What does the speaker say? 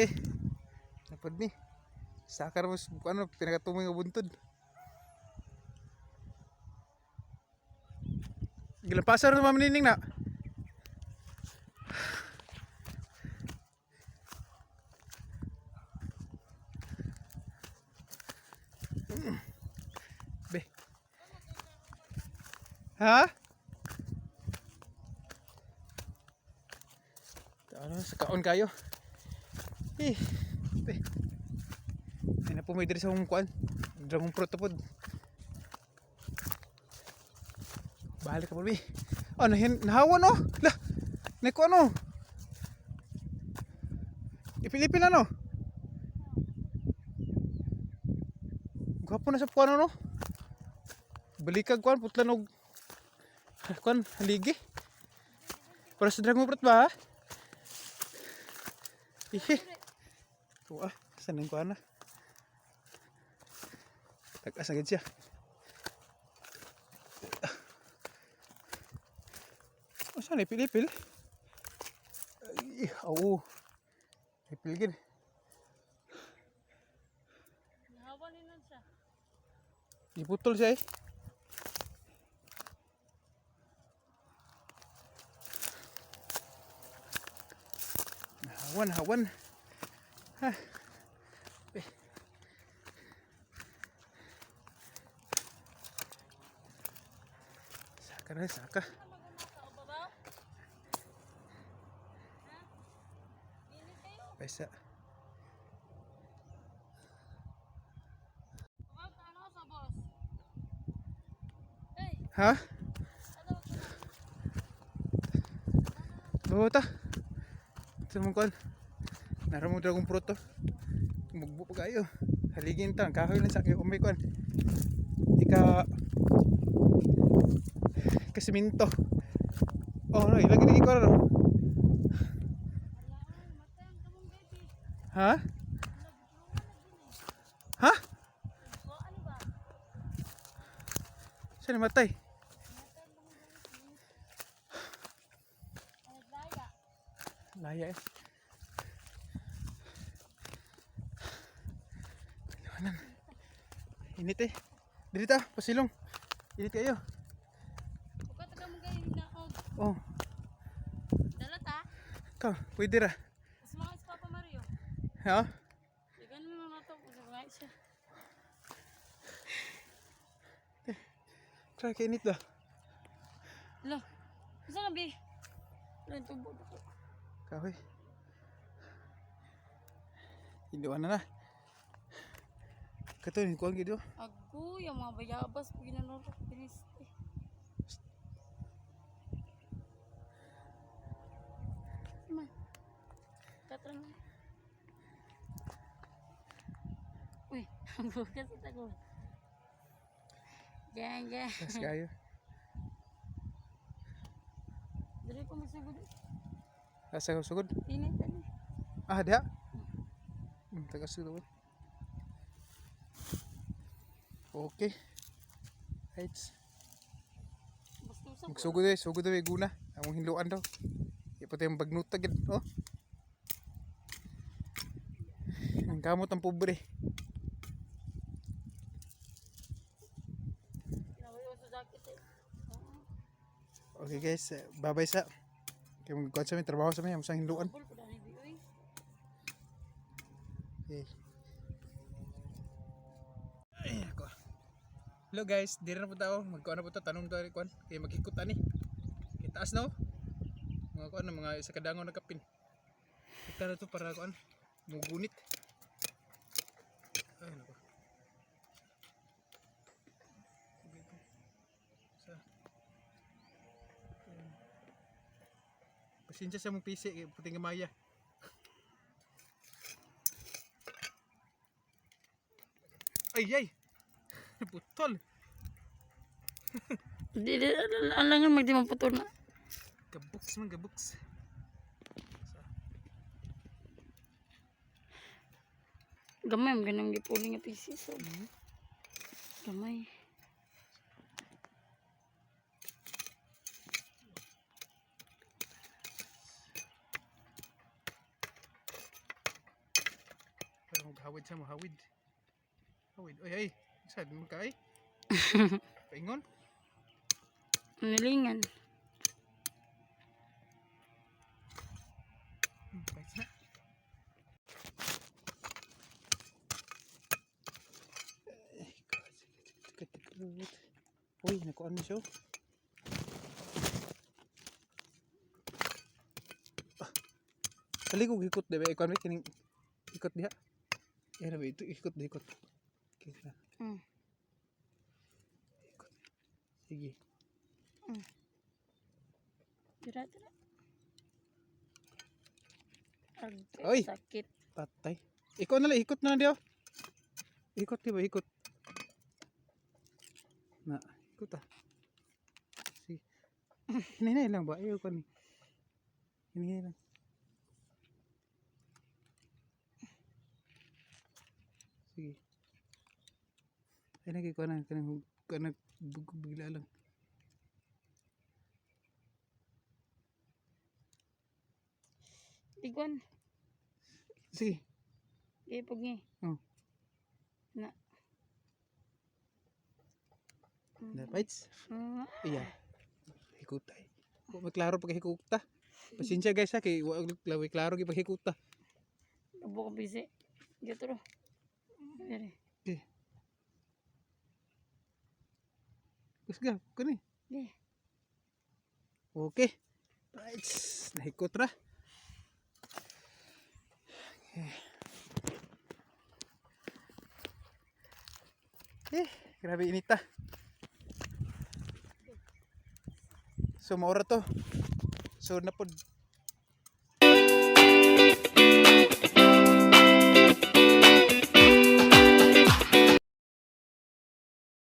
Okay. Napod ni. Sakar mo ano pinakatumay nga buntod. Gilang pasar na mamanining na. Be. Ha? Ano sa kaon kayo? Eh. Be. Ay na po may diri sa akong kuan. Dragon fruit pod. Balik ka po, be. Oh, nahawan oh. Lah. Neko ano? Ipilipil ano? Gwapo na sa kuan no? Balikag kuan putlan og kuan haligi. Para sa dragon fruit ba? Ihe. Tuwa, sanin ko ana. Tagas agad siya. Oh, saan ipil-ipil? Ay, oo. Ipil gid. Nahawa ni nun siya. Iputol siya eh. Hawan. Ha. Eh. Saka. Pesa. Ha? Oo ta. Sa mong kuan. Naramong dragong fruit to. Mugbo pa kayo. Haligin ta, kahoy lang sa kayo umay kuan. Kasiminto. Oh, no, ilagay ni ko ro. Ha? Ha? Saan matay? Laya eh. Liwanan. Init eh. Dito ta, pasilong. Init kayo. Ukat ka mo kayo naog. Oh, Dala ta? ka, pwede ra. Mas mga si Papa Mario. Ha? Digan mo na to. Usap siya. Try ka init da. Lo. Saan na bi? Lang tubo ko. Kahoy. Iluan na. Kato ni kuan gitu. Ago, yung mga bayabas pag ginanurok piniste. Man. Katran na. Uy, ang bukas ito ko. Diyan. Kas kayo. Dari ko masugod. Asa ko sugod. Init tadi. Ah, dia. Tagas sugod. Okay. Right. Basta usap. Sugod eh guna. Among hinluan daw. Ipatay yung bagnuta gid, oh. Ang kamot ang pobre. Nawayo sa jacket eh. Okay guys, bye-bye sa. Kaya magkuhan sa may trabaho sa may amusang hinluan. Bul pa dani bi uy. Okay. Ay, ako. Hello guys, diri na po tao. Magkuhan na po ito. Tanong tayo kuhan. Kaya magkikot ani. Kaya taas na oh. Mga kuhan na mga isa kadangaw na kapin. Kita na ito para kuhan. Mugunit. Ay, nako. Pasensya sa mong PC, puting gamaya. Ay! Putol! Di alangan magdi maputol na. Gabuks. Gamay mo ganang gipuling nga PC so. Gamay. Hawid sa mo, hawid. Hawid. Oy, ay. Sad mo ka ay. Paingon. Nilingan. Bites na. Uy, nakuan mo siya. Kali ko ikot debe ikaw ni kining ikot diha. Era ba ito ikot di ikot. Kita. Mm. Ikot. Sige. Dira, dira. Oy! Sakit. Patay. Ikaw na lang ikot na diyo. Ikot di ba ikot. Na, ikot ah. Sige. Hinay lang ba? Ayaw ko ni. Hinay lang. Sige. Ay nagay ko na kanang bigla lang. Iguan. Sige. Ipog ni. Oh. Na. Na bites. Ah, Iya. Hikutay. Wa maklaro pag hikuta. Pasensya guys ha kay wa lawi klaro gi pag hikuta. Labo ka bisi. Gitu ro. Dere. Eh. Kusga, kani. Di. Okay. Bites. Nahikot ra. Grabe inita. So maura to. So napod